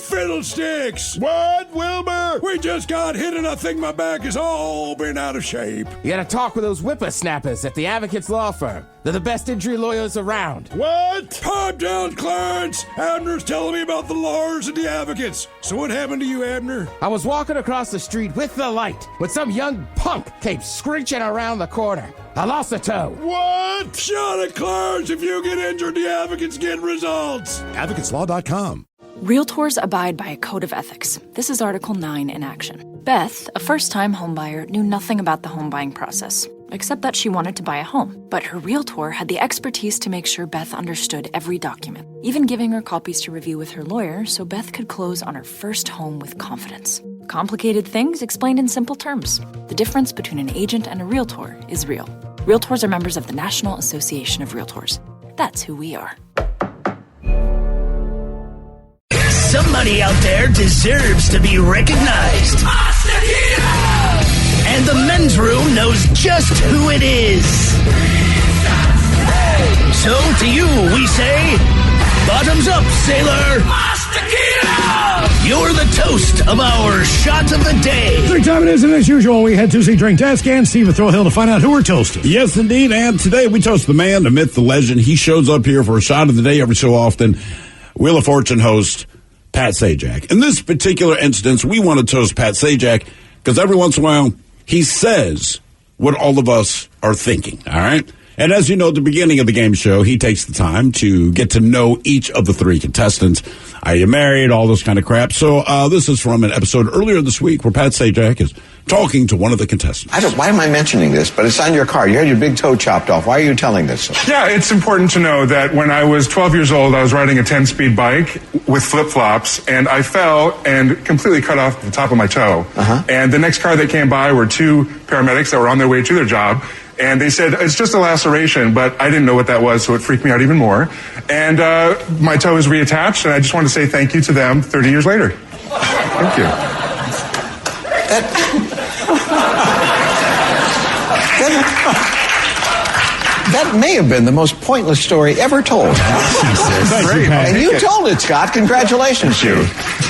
fiddlesticks! What, Wilbur? We just got hit and I think my back has all been out of shape. You gotta talk with those whippersnappers at the Advocates Law Firm. They're the best injury lawyers around. What? Pipe down, Clarence! Abner's telling me about the lawyers and the advocates. So what happened to you, Abner? I was walking across the street with the light when some young punk came screeching around the corner. I lost a toe. What? Shut it, Clarence! If you get injured, the advocates get results. AdvocatesLaw.com. Realtors abide by a code of ethics. This is Article 9 in action. Beth, a first-time homebuyer, knew nothing about the home buying process, except that she wanted to buy a home. But her realtor had the expertise to make sure Beth understood every document, even giving her copies to review with her lawyer so Beth could close on her first home with confidence. Complicated things explained in simple terms. The difference between an agent and a realtor is real. Realtors are members of the National Association of Realtors. That's who we are. Somebody out there deserves to be recognized. And the men's room knows just who it is. So to you, we say, bottoms up, sailor. You're the toast of our shot of the day. Drink time it is, and as usual, we head to see Drink Desk and Steve at Thrill Hill to find out who we're toasting. Yes, indeed. And today we toast the man, the myth, the legend. He shows up here for a shot of the day every so often. Wheel of Fortune host Pat Sajak. In this particular instance, we want to toast Pat Sajak because every once in a while he says what all of us are thinking, all right? And as you know, at the beginning of the game show, he takes the time to get to know each of the three contestants. Are you married? All this kind of crap. So this is from an episode earlier this week where Pat Sajak is talking to one of the contestants. Why am I mentioning this? But it's on your card. You had your big toe chopped off. Why are you telling this? Yeah, it's important to know that when I was 12 years old, I was riding a 10-speed bike with flip-flops, and I fell and completely cut off the top of my toe. And the next car that came by were two paramedics that were on their way to their job. And they said, it's just a laceration, but I didn't know what that was, so it freaked me out even more. And my toe is reattached, and I just want to say thank you to them 30 years later. Thank you. That may have been the most pointless story ever told. Great. And you told it, Scott. Congratulations. Thank you.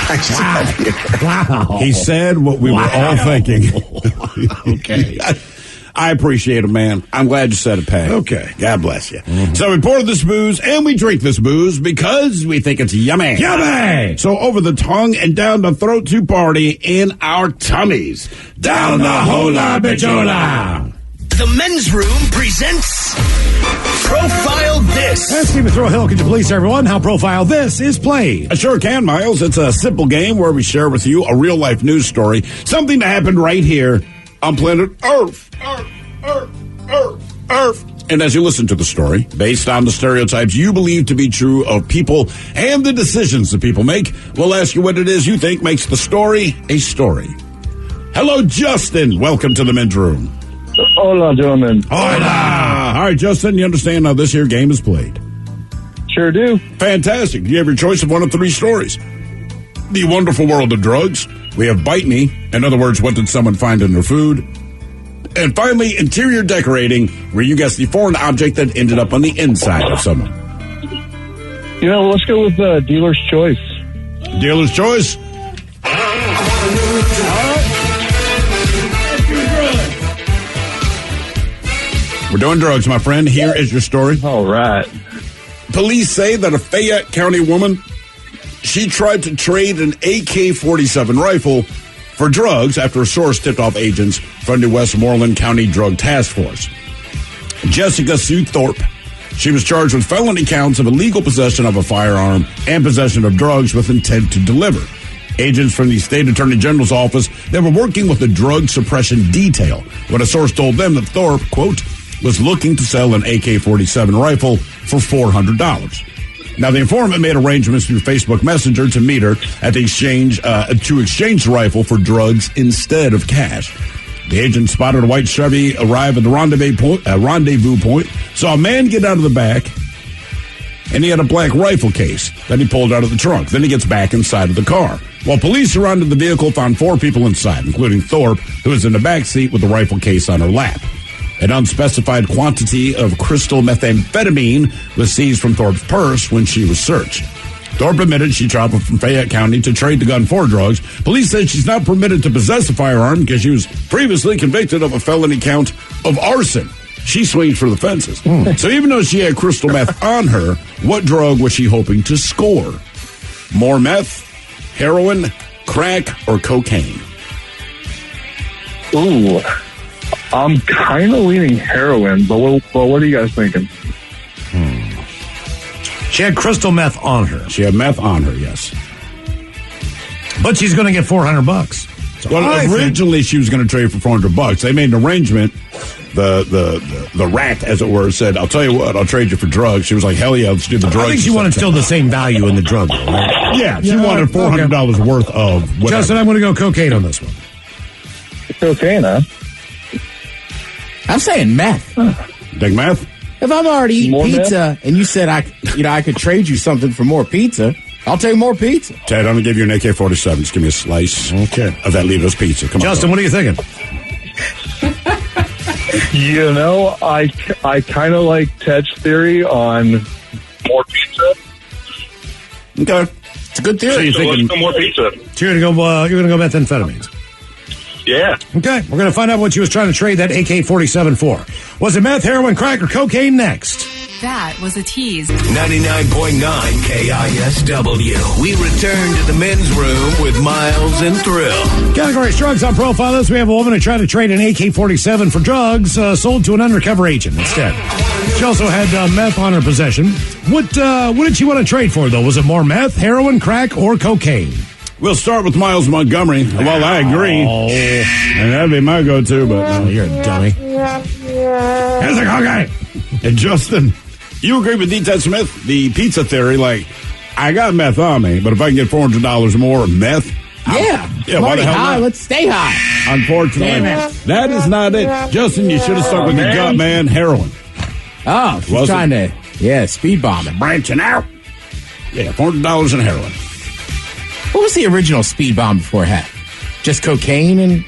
Nice to have you. Wow. He said what we were all thinking. Okay. I appreciate it, man. I'm glad you said it, Pat. Okay. God bless you. So we pour this booze and we drink this booze because we think it's yummy. Yummy! So over the tongue and down the throat to party in our tummies. Down the hola bichola. The men's room presents Profile This. And Steve at Thrill Hill, could you please tell everyone how Profile This is played? I sure can, Miles. It's a simple game where we share with you a real-life news story, something that happened right here on planet Earth. Earth. And as you listen to the story, based on the stereotypes you believe to be true of people and the decisions that people make, we'll ask you what it is you think makes the story a story. Hello, Justin. Welcome to the men's room. Hola, gentlemen. Hola. All right, Justin, you understand how this here game is played? Sure do. Fantastic. You have your choice of one of three stories. The Wonderful World of Drugs. We have Bite Me. In other words, what did someone find in their food? And finally, Interior Decorating, where you guess the foreign object that ended up on the inside of someone. You know, let's go with Dealer's Choice. Dealer's Choice? We're doing drugs, my friend. Here is your story. All right. Police say that a Fayette County woman, she tried to trade an AK-47 rifle for drugs after a source tipped off agents from the Westmoreland County Drug Task Force. Jessica Sue Thorpe. She was charged with felony counts of illegal possession of a firearm and possession of drugs with intent to deliver. Agents from the state attorney general's office, they were working with the drug suppression detail when a source told them that Thorpe, quote, was looking to sell an AK-47 rifle for $400. Now, the informant made arrangements through Facebook Messenger to meet her at the exchange the rifle for drugs instead of cash. The agent spotted a white Chevy arrive at the rendezvous point, saw a man get out of the back, and he had a black rifle case that he pulled out of the trunk. Then he gets back inside of the car. While police surrounded the vehicle, found 4 people inside, including Thorpe, who was in the back seat with the rifle case on her lap. An unspecified quantity of crystal methamphetamine was seized from Thorpe's purse when she was searched. Thorpe admitted she traveled from Fayette County to trade the gun for drugs. Police said she's not permitted to possess a firearm because she was previously convicted of a felony count of arson. She swings for the fences. So even though she had crystal meth on her, what drug was she hoping to score? More meth, heroin, crack, or cocaine? Ooh, I'm kind of leaning heroin, but what are you guys thinking? She had crystal meth on her. She had meth on her, yes. But she's going to get $400. So well, originally she was going to trade for $400. They made an arrangement. The rat, as it were, said, "I'll tell you what, I'll trade you for drugs." She was like, "Hell yeah, let's do the drugs." I think she wanted still the same value in the drug, though, right? Yeah, she wanted $400 worth of whatever. Justin, I'm going to go cocaine on this one. Cocaine, huh? I'm saying meth. Take meth? If I'm already eating More pizza meth? and you said I could trade you something for more pizza, I'll take more pizza. Ted, I'm going to give you an AK-47. Just give me a slice of that Leo's pizza. Come Justin, what are you thinking? You know, I kind of like Ted's theory on more pizza. Okay. It's a good theory. So you're thinking Let's go more pizza. So you're going to go methamphetamines. Yeah. Okay, we're going to find out what she was trying to trade that AK-47 for. Was it meth, heroin, crack, or cocaine next? That was a tease. 99.9 KISW. We return to the men's room with Miles and Thrill. Categories drugs on profile list. We have a woman who tried to trade an AK-47 for drugs sold to an undercover agent instead. She also had meth on her possession. What did she want to trade for, though? Was it more meth, heroin, crack, or cocaine? We'll start with Miles Montgomery. Well, I agree. And that'd be my go-to, but you're a dummy. Here's a cocaine. And Justin, you agree with D. Ted Smith? The pizza theory, like, I got meth on me, but if I can get $400 more meth, yeah, why the hell high, not? Let's stay high. Unfortunately, that is not it. Justin, you should have stuck with your gut, man. Heroin. Oh, she's trying to, speed bombing. Branching out. Yeah, $400 in heroin. What was the original speed bomb before it had? Just cocaine and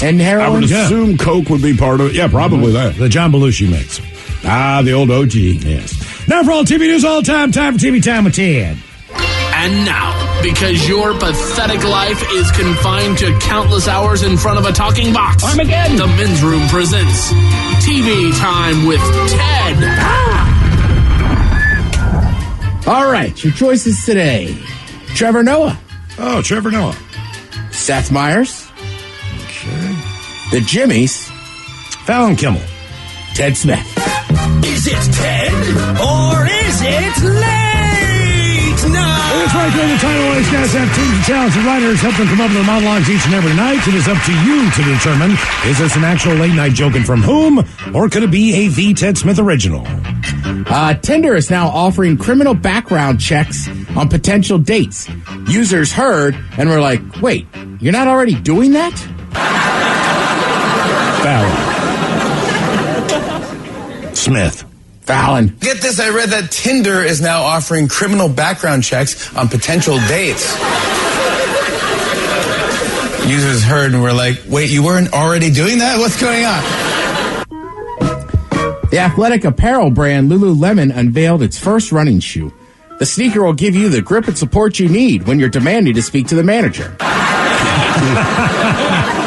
heroin? I would assume Coke would be part of it. Yeah, probably that. The John Belushi mix. The old OG. Yes. Now for all TV news all time for TV Time with Ted. And now, because your pathetic life is confined to countless hours in front of a talking box, Armageddon. The Men's Room presents TV Time with Ted. All right, your choices today. Trevor Noah. Oh, Trevor Noah. Seth Meyers. Okay. The Jimmies. Fallon Kimmel. Ted Smith. Is it Ted or is it late night? It's right there. The title race guys have teams of talented writers help them come up with their monologues each and every night. It is up to you to determine, is this an actual late night joking from whom, or could it be a The Ted Smith original? Tinder is now offering criminal background checks on potential dates. Users heard and were like, wait, you're not already doing that? Fallon. Smith. Fallon. Get this, I read that Tinder is now offering criminal background checks on potential dates. Users heard and were like, wait, you weren't already doing that? What's going on? The athletic apparel brand Lululemon unveiled its first running shoe. The sneaker will give you the grip and support you need when you're demanding to speak to the manager.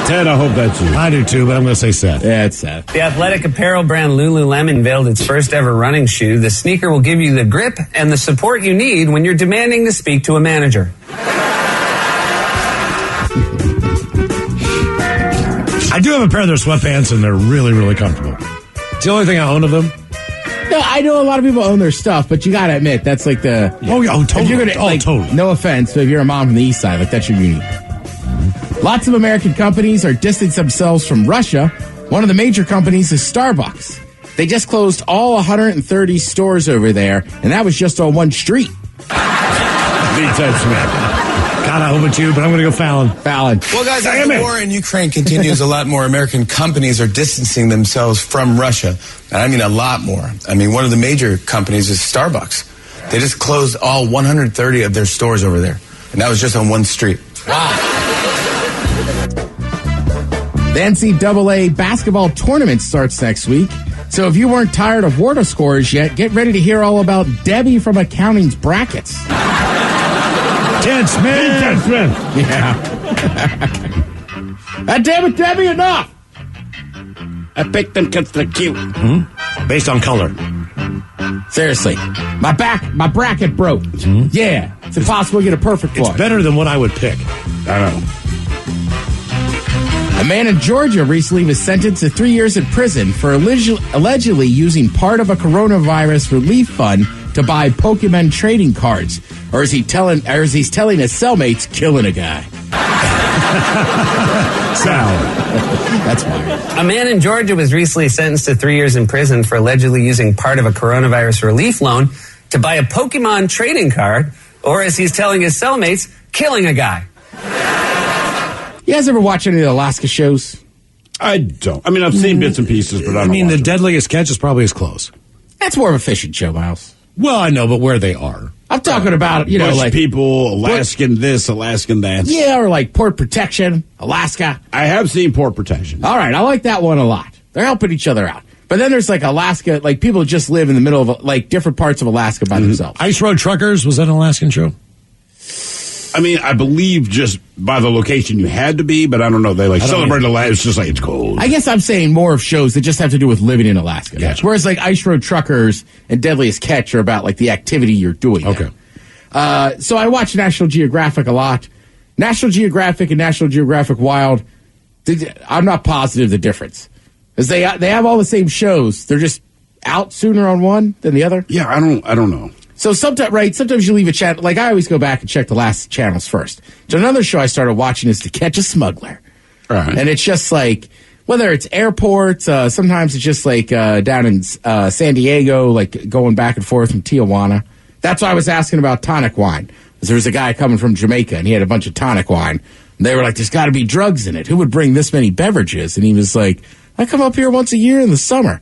Ted, I hope that's you. I do too, but I'm going to say Seth. Yeah, it's Seth. The athletic apparel brand Lululemon unveiled its first ever running shoe. The sneaker will give you the grip and the support you need when you're demanding to speak to a manager. I do have a pair of their sweatpants, and they're really, really comfortable. It's the only thing I own of them. No, I know a lot of people own their stuff, but you got to admit, that's like the... Oh, yeah, totally. If you're gonna, totally. No offense, but if you're a mom from the east side, like, that's your unique. Lots of American companies are distancing themselves from Russia. One of the major companies is Starbucks. They just closed all 130 stores over there, and that was just on one street. God, I hope it's you, but I'm going to go Fallon. Fallon. Well, guys, as the war in Ukraine continues, a lot more American companies are distancing themselves from Russia. And I mean a lot more. I mean, one of the major companies is Starbucks. They just closed all 130 of their stores over there. And that was just on one street. Wow. The NCAA basketball tournament starts next week. So if you weren't tired of water scores yet, get ready to hear all about Debbie from accounting's brackets. Ted Smith. Yeah. Damn it, Debbie, enough. I picked them because they're cute. Based on color. Seriously. My bracket broke. Yeah. It's impossible to get a perfect one. It's better than what I would pick. I don't know. A man in Georgia recently was sentenced to 3 years in prison for allegedly using part of a coronavirus relief fund to buy Pokemon trading cards. Or as he's telling his cellmates, killing a guy. That's weird. A man in Georgia was recently sentenced to 3 years in prison for allegedly using part of a coronavirus relief loan to buy a Pokemon trading card, or as he's telling his cellmates, killing a guy. You guys ever watch any of the Alaska shows? I don't. I mean, I've seen bits and pieces, but I don't the watch Deadliest Catch is probably as close. That's more of a fishing show, Miles. Well, I know, but where they are. I'm talking about, Bush like people, Alaskan this, Alaskan that. Yeah, or like Port Protection, Alaska. I have seen Port Protection. All right, I like that one a lot. They're helping each other out. But then there's like Alaska, like people just live in the middle of like different parts of Alaska by themselves. Ice Road Truckers, was that an Alaskan show? I mean, I believe just by the location you had to be, but I don't know. They celebrate Alaska. It's just like it's cold. I guess I'm saying more of shows that just have to do with living in Alaska. Gotcha. Whereas like Ice Road Truckers and Deadliest Catch are about like the activity you're doing. Okay. So I watch National Geographic a lot. National Geographic and National Geographic Wild, I'm not positive the difference. Because they have all the same shows. They're just out sooner on one than the other. Yeah, I don't know. So sometimes you leave a channel. Like I always go back and check the last channels first. So another show I started watching is To Catch a Smuggler. All right. And it's just like, whether it's airports, sometimes it's just like down in San Diego, like going back and forth from Tijuana. That's why I was asking about tonic wine. Because there was a guy coming from Jamaica and he had a bunch of tonic wine. And they were like, there's got to be drugs in it. Who would bring this many beverages? And he was like, I come up here once a year in the summer.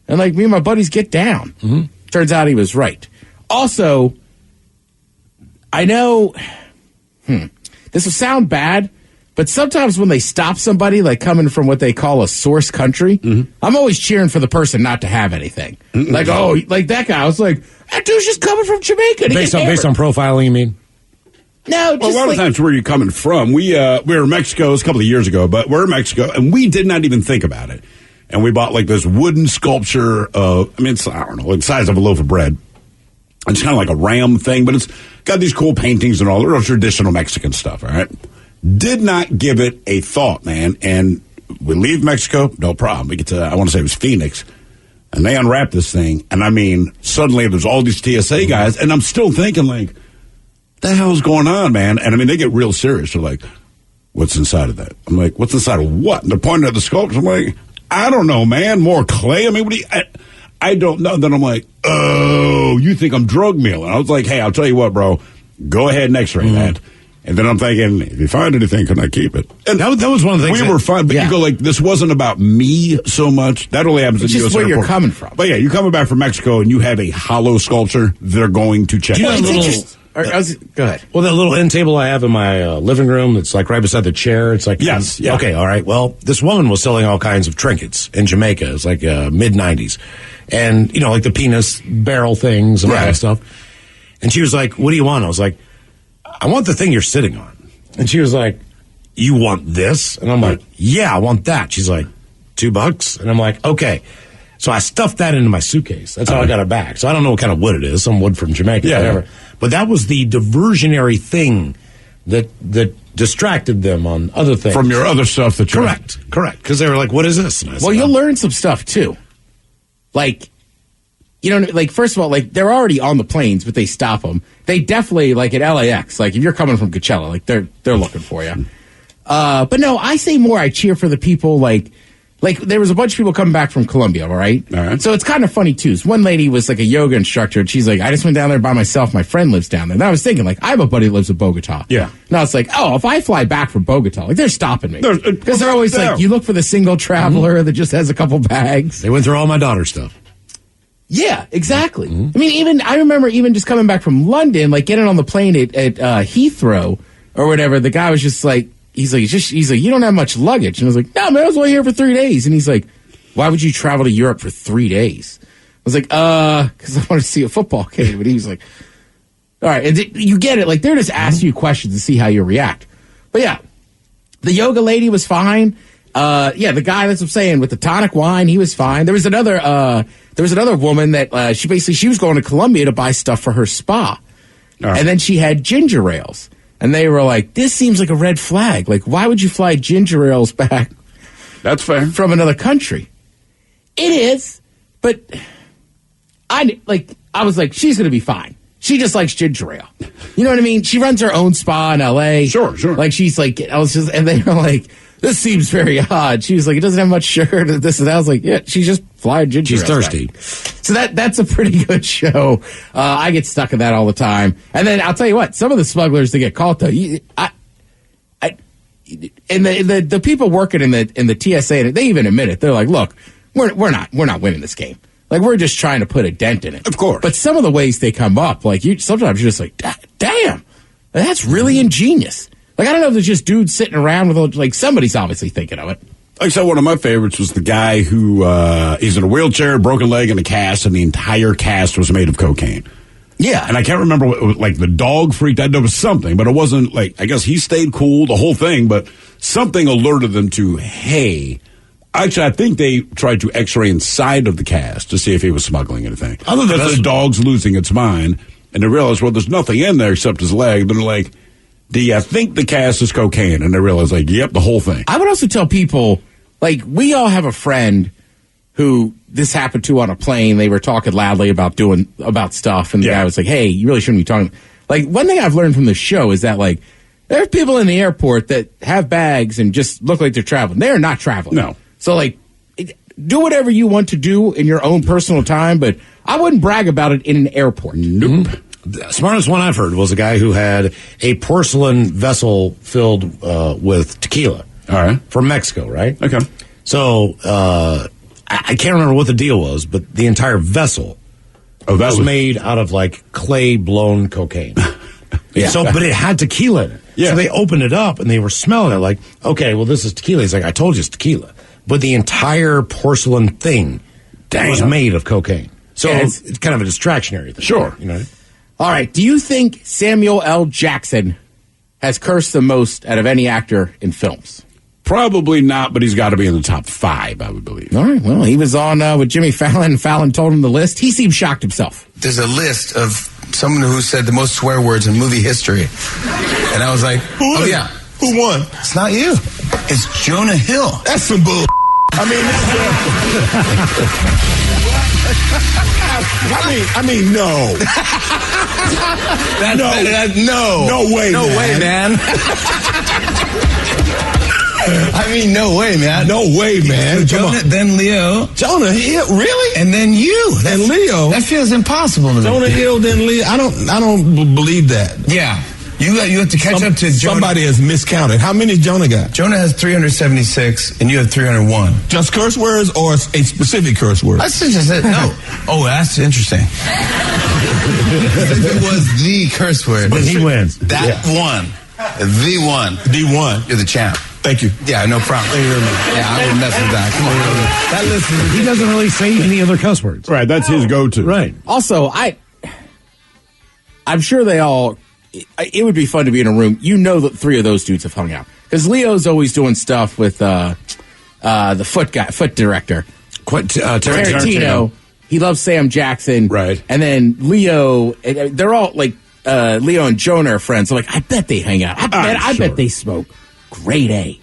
And like me and my buddies get down. Mm-hmm. Turns out he was right. Also, I know, this will sound bad, but sometimes when they stop somebody, like coming from what they call a source country, I'm always cheering for the person not to have anything. Like, oh, like that guy. I was like, that dude's just coming from Jamaica. Based on profiling, you mean? No, just a lot of times where you're coming from. We were in Mexico a couple of years ago, but we're in Mexico, and we did not even think about it. And we bought like this wooden sculpture of, it's, I don't know, like the size of a loaf of bread. It's kind of like a ram thing, but it's got these cool paintings and all the real traditional Mexican stuff, all right? Did not give it a thought, man. And we leave Mexico, no problem. We get to, I want to say it was Phoenix, and they unwrap this thing. And I mean, suddenly there's all these TSA guys, and I'm still thinking, like, what the hell's going on, man? And I mean, they get real serious. They're like, what's inside of that? I'm like, what's inside of what? And they're pointing at the sculpture. I'm like, I don't know, man. More clay? I mean, what do you... I don't know. Then I'm like, oh, you think I'm drug mealing? I was like, hey, I'll tell you what, bro. Go ahead and x-ray that. And then I'm thinking, if you find anything, can I keep it? And that was one of the things. We were fine, but you go like, this wasn't about me so much. That only happens in the U.S. where airport. you're coming from. But yeah, you're coming back from Mexico and you have a hollow sculpture, they're going to check. Do you know Go ahead. Well, that little end table I have in my living room, it's like right beside the chair. It's like, yes. Yeah. Okay, all right. Well, this woman was selling all kinds of trinkets in Jamaica. It's like mid-90s. And, like the penis barrel things and all that stuff. And she was like, what do you want? I was like, I want the thing you're sitting on. And she was like, you want this? And I'm like, yeah, I want that. She's like, $2? And I'm like, okay. So I stuffed that into my suitcase. That's how I got it back. So I don't know what kind of wood it is. Some wood from Jamaica, whatever. But that was the diversionary thing that distracted them on other things. From your other stuff that you Correct. Because they were like, what is this? And I said, you'll learn some stuff, too. Like, first of all, like, they're already on the planes, but they stop them. They definitely, like, at LAX, like, if you're coming from Coachella, like, they're looking for you. But no, I say more, I cheer for the people, like, there was a bunch of people coming back from Colombia, all right? So it's kind of funny, too. So one lady was, like, a yoga instructor, and she's like, I just went down there by myself. My friend lives down there. And I was thinking, like, I have a buddy that lives in Bogota. Yeah. Now it's like, oh, if I fly back from Bogota, like, they're stopping me. Because they're always like, you look for the single traveler that just has a couple bags. They went through all my daughter's stuff. Yeah, exactly. I mean, I remember just coming back from London, like, getting on the plane at Heathrow or whatever. The guy was just like, He's like, you don't have much luggage. And I was like, no, man, I was only here for 3 days. And he's like, why would you travel to Europe for 3 days? I was like, because I want to see a football game. And he was like, All right, and you get it. Like, they're just asking you questions to see how you react. But yeah, the yoga lady was fine. The guy, that's what I'm saying, with the tonic wine, he was fine. There was another woman that she was going to Colombia to buy stuff for her spa. Right. And then she had ginger ales. And they were like, this seems like a red flag. Like, why would you fly ginger ales back? That's fair. From another country? It is, but I was like, she's going to be fine. She just likes ginger ale. You know what I mean? She runs her own spa in L.A. Sure. Like, she's like, and they were like, this seems very odd. She was like, it doesn't have much sugar to this and that. I was like, yeah, she's just flying ginger ale. She's thirsty. Back. So that's a pretty good show. I get stuck in that all the time. And then I'll tell you what, some of the smugglers that get caught, though, and the people working in the TSA, they even admit it. They're like, look, we're not winning this game. Like, we're just trying to put a dent in it. Of course. But some of the ways they come up, like, sometimes you're just like, damn, that's really ingenious. Like, I don't know if there's just dudes sitting around with, like, somebody's obviously thinking of it. Like I said, one of my favorites was the guy who he's in a wheelchair, broken leg, and a cast, and the entire cast was made of cocaine. Yeah. And I can't remember what it was, like, the dog freaked out. There was something, but it wasn't, like, I guess he stayed cool, the whole thing, but something alerted them to, hey, actually, I think they tried to x-ray inside of the cast to see if he was smuggling anything. Other than the dog's losing its mind, and they realized, well, there's nothing in there except his leg. Then they're like, do you think the cast is cocaine? And they realized, like, yep, the whole thing. I would also tell people, like, we all have a friend who this happened to on a plane. They were talking loudly about stuff, and the guy was like, hey, you really shouldn't be talking. Like, one thing I've learned from this show is that, like, there are people in the airport that have bags and just look like they're traveling. They are not traveling. No. So, like, do whatever you want to do in your own personal time, but I wouldn't brag about it in an airport. Nope. The smartest one I've heard was a guy who had a porcelain vessel filled with tequila. All right. From Mexico, right? Okay. So, I can't remember what the deal was, but the entire vessel was made out of, like, clay-blown cocaine. Yeah. So, but it had tequila in it. Yeah. So they opened it up, and they were smelling it like, okay, well, this is tequila. He's like, I told you it's tequila. But the entire porcelain thing was made of cocaine. So it's kind of a distractionary thing. Sure. You know? All right. Do you think Samuel L. Jackson has cursed the most out of any actor in films? Probably not, but he's got to be in the top 5, I would believe. All right. Well, he was on with Jimmy Fallon, and Fallon told him the list. He seemed shocked himself. There's a list of someone who said the most swear words in movie history. And I was like, oh, yeah. Who won? It's not you. It's Jonah Hill. That's some bull. I mean, no. No way, man. I mean, no way, man. No way, man. Jonah, then Leo. Jonah Hill, really? And then you. And Leo. That feels impossible to me. Jonah Hill, then Leo. I don't believe that. Yeah. You have to catch up to Jonah. Somebody has miscounted. How many Jonah got? Jonah has 376, and you have 301. Just curse words or a specific curse word? That's just it. No. Oh, that's interesting. If it was the curse word, then he wins. That one. The one. The one. You're the champ. Thank you. Yeah, no problem. Thank you very much. Yeah, I wouldn't mess with that. Come on. That list, he doesn't really say any other cuss words. Right, that's his go-to. Right. Also, I'm sure they all... It would be fun to be in a room. You know that 3 of those dudes have hung out. Because Leo's always doing stuff with the foot director. Tarantino. He loves Sam Jackson. Right. And then Leo, they're all like, Leo and Jonah are friends. So, like, I bet they hang out. I bet they smoke. Grade A.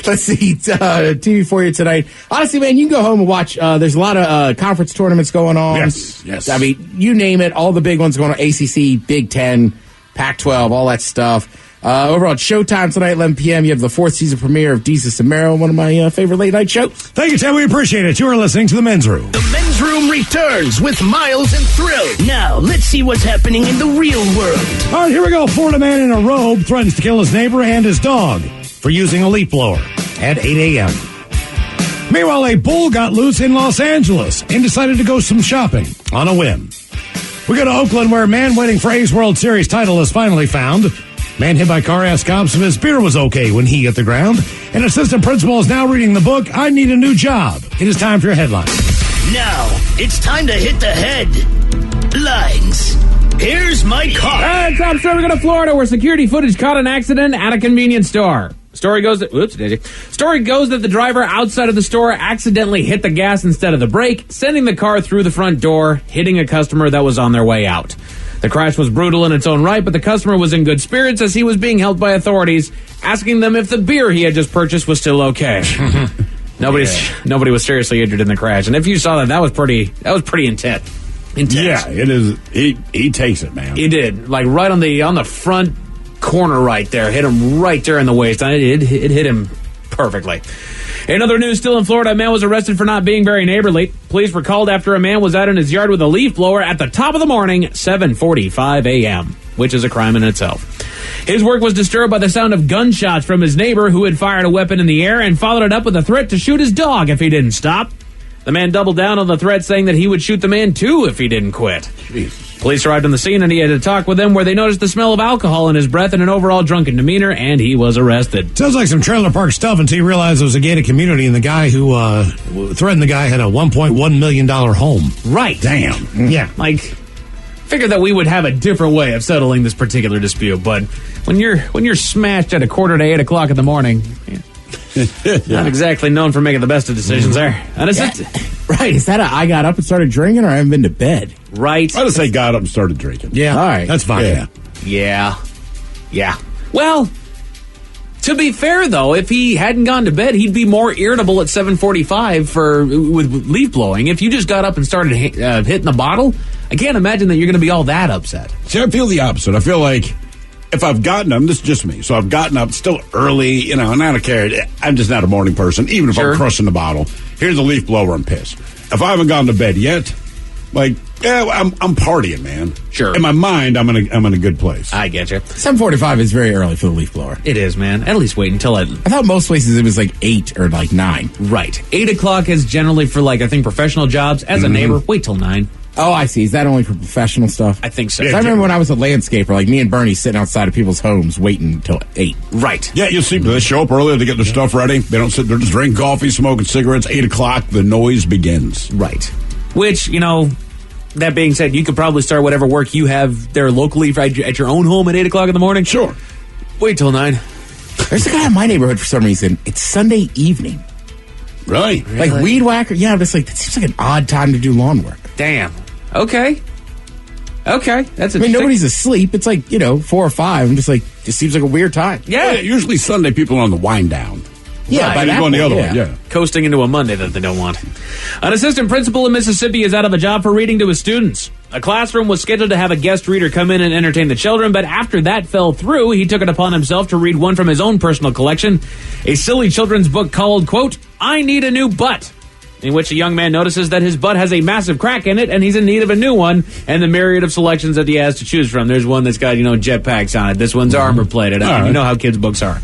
Let's see, TV for you tonight. Honestly, man, you can go home and watch. There's a lot of conference tournaments going on. Yes. I mean, you name it, all the big ones going on. ACC, Big Ten, Pac-12, all that stuff. Over on Showtime tonight, 11 p.m., you have the 4th season premiere of Jesus and Mero, one of my favorite late-night shows. Thank you, Ted. We appreciate it. You are listening to The Men's Room. The Men's Room returns with Miles and Thrill. Now, let's see what's happening in the real world. All right, here we go. Florida man in a robe threatens to kill his neighbor and his dog for using a leaf blower at 8 a.m. Meanwhile, a bull got loose in Los Angeles and decided to go some shopping on a whim. We go to Oakland, where a man waiting for A's World Series title is finally found. Man hit by car asked cops if his beer was okay when he hit the ground. An assistant principal is now reading the book, I Need a New Job. It is time for your headline. Now, it's time to hit the head. Headlines. Here's my car. Top story, we go to Florida, where security footage caught an accident at a convenience store. Story goes that the driver outside of the store accidentally hit the gas instead of the brake, sending the car through the front door, hitting a customer that was on their way out. The crash was brutal in its own right, but the customer was in good spirits as he was being held by authorities, asking them if the beer he had just purchased was still okay. Nobody was seriously injured in the crash, and if you saw that was pretty intense. Yeah, it is. He takes it, man. He did, like right on the front corner right there, hit him right there in the waist. It hit him perfectly. In other news, still in Florida, a man was arrested for not being very neighborly. Police were called after a man was out in his yard with a leaf blower at the top of the morning, 7:45 a.m., which is a crime in itself. His work was disturbed by the sound of gunshots from his neighbor, who had fired a weapon in the air and followed it up with a threat to shoot his dog if he didn't stop. The man doubled down on the threat, saying that he would shoot the man too if he didn't quit. Jesus. Police arrived on the scene and he had to talk with them, where they noticed the smell of alcohol in his breath and an overall drunken demeanor, and he was arrested. Sounds like some trailer park stuff until you realize it was a gated community, and the guy who threatened the guy had a $1.1 million home. Right. Damn. Yeah. Like, figured that we would have a different way of settling this particular dispute, but when you're smashed at 7:45 o'clock in the morning, not exactly known for making the best of decisions there. Right, is that I got up and started drinking, or I haven't been to bed? Right. I would say got up and started drinking. Yeah. All right. That's fine. Yeah. Well, to be fair, though, if he hadn't gone to bed, he'd be more irritable at 7:45 with leaf blowing. If you just got up and started hitting the bottle, I can't imagine that you're going to be all that upset. See, I feel the opposite. I feel like if I've gotten up, this is just me, so I've gotten up still early, and I don't care. I'm just not a morning person, even if I'm crushing the bottle. Here's a leaf blower, I'm pissed. If I haven't gone to bed yet, I'm partying, man. Sure. In my mind, I'm in a good place. I get you. 7:45 is very early for the leaf blower. It is, man. At least wait until I thought most places it was like 8 or like 9. Right. 8 o'clock is generally for, like, I think professional jobs. As a neighbor, wait till 9. Oh, I see. Is that only for professional stuff? I think so. I remember when I was a landscaper, like me and Bernie sitting outside of people's homes waiting until 8. Right. Yeah, you'll see they show up early to get their stuff ready. They don't sit there, just drink coffee, smoking cigarettes. 8 o'clock, the noise begins. Right. Which, that being said, you could probably start whatever work you have there locally at your own home at 8 o'clock in the morning. Sure. Wait till 9. There's a guy in my neighborhood for some reason. It's Sunday evening. Really? Like weed whacker? Yeah, I'm just like, that seems like an odd time to do lawn work. Damn. Okay. That's nobody's asleep. It's like, 4 or 5. I'm just like, it seems like a weird time. Yeah. Usually Sunday people are on the wind down. Yeah, by going the other way. Yeah. Coasting into a Monday that they don't want. An assistant principal in Mississippi is out of a job for reading to his students. A classroom was scheduled to have a guest reader come in and entertain the children, but after that fell through, he took it upon himself to read one from his own personal collection, a silly children's book called, quote, I Need a New Butt, in which a young man notices that his butt has a massive crack in it and he's in need of a new one, and the myriad of selections that he has to choose from. There's one that's got, jetpacks on it. This one's armor plated. You know how kids' books are.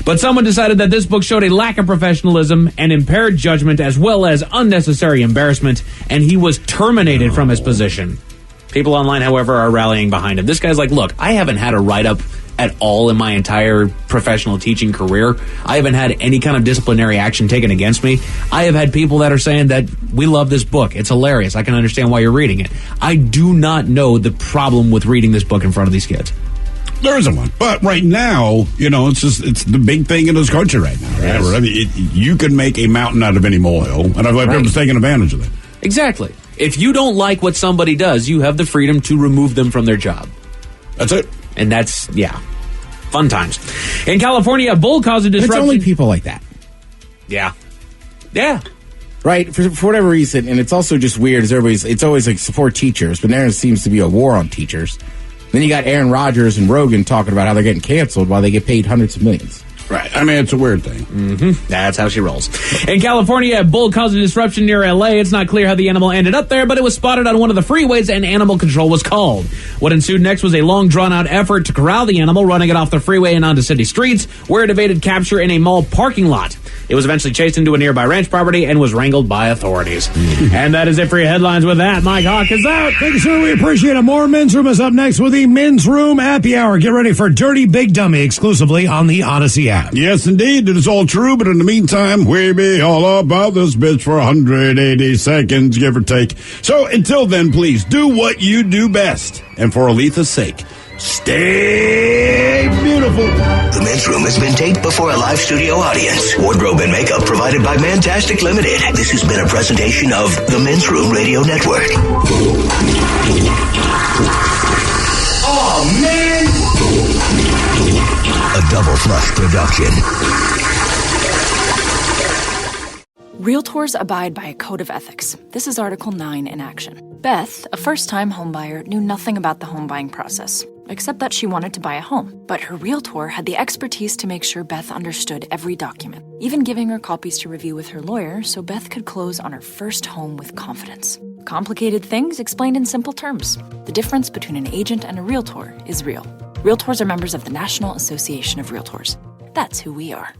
But someone decided that this book showed a lack of professionalism and impaired judgment as well as unnecessary embarrassment, and he was terminated from his position. People online, however, are rallying behind him. This guy's like, look, I haven't had a write-up at all in my entire professional teaching career. I haven't had any kind of disciplinary action taken against me. I have had people that are saying that we love this book. It's hilarious. I can understand why you're reading it. I do not know the problem with reading this book in front of these kids. There isn't one. But right now, it's the big thing in this country right now. Right? Yes. I mean, you can make a mountain out of any molehill, and I've let people taking advantage of it. Exactly. If you don't like what somebody does, you have the freedom to remove them from their job. That's it. And that's, fun times. In California, a bull caused a disruption. It's only people like that. Yeah. Right, for whatever reason, and it's also just weird. It's always like support teachers, but there seems to be a war on teachers. Then you got Aaron Rodgers and Rogan talking about how they're getting canceled while they get paid hundreds of millions. Right. I mean, it's a weird thing. Mm-hmm. That's how she rolls. In California, a bull caused a disruption near L.A. It's not clear how the animal ended up there, but it was spotted on one of the freeways and animal control was called. What ensued next was a long, drawn-out effort to corral the animal, running it off the freeway and onto city streets, where it evaded capture in a mall parking lot. It was eventually chased into a nearby ranch property and was wrangled by authorities. And that is it for your headlines. With that, Mike Hawk is out. Thank you, sir. We appreciate it. More Men's Room is up next with the Men's Room Happy Hour. Get ready for Dirty Big Dummy exclusively on the Odyssey app. have. Yes, indeed. It is all true, but in the meantime, we be all about this bitch for 180 seconds, give or take. So until then, please do what you do best. And for Aletha's sake, stay beautiful. The Men's Room has been taped before a live studio audience. Wardrobe and makeup provided by Mantastic Limited. This has been a presentation of the Men's Room Radio Network. Oh, man! A Double Flush production. Realtors abide by a code of ethics. This is Article 9 in action. Beth, a first-time homebuyer, knew nothing about the home buying process, except that she wanted to buy a home. But her realtor had the expertise to make sure Beth understood every document, even giving her copies to review with her lawyer so Beth could close on her first home with confidence. Complicated things explained in simple terms. The difference between an agent and a realtor is real. Realtors are members of the National Association of Realtors. That's who we are.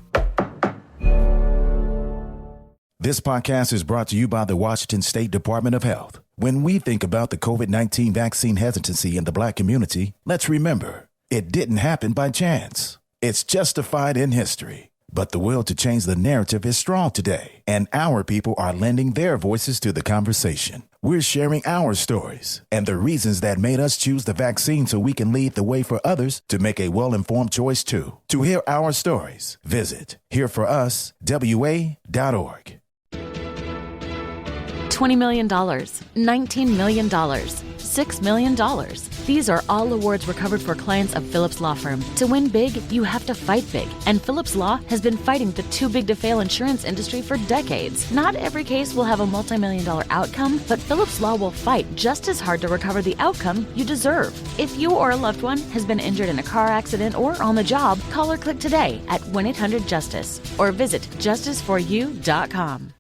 This podcast is brought to you by the Washington State Department of Health. When we think about the COVID-19 vaccine hesitancy in the Black community, let's remember, it didn't happen by chance. It's justified in history. But the will to change the narrative is strong today, and our people are lending their voices to the conversation. We're sharing our stories and the reasons that made us choose the vaccine so we can lead the way for others to make a well-informed choice too. To hear our stories, visit hereforuswa.org. $20 million, $19 million, $6 million. These are all awards recovered for clients of Phillips Law Firm. To win big, you have to fight big. And Phillips Law has been fighting the too-big-to-fail insurance industry for decades. Not every case will have a multi-million-dollar outcome, but Phillips Law will fight just as hard to recover the outcome you deserve. If you or a loved one has been injured in a car accident or on the job, call or click today at 1-800-JUSTICE or visit justiceforyou.com.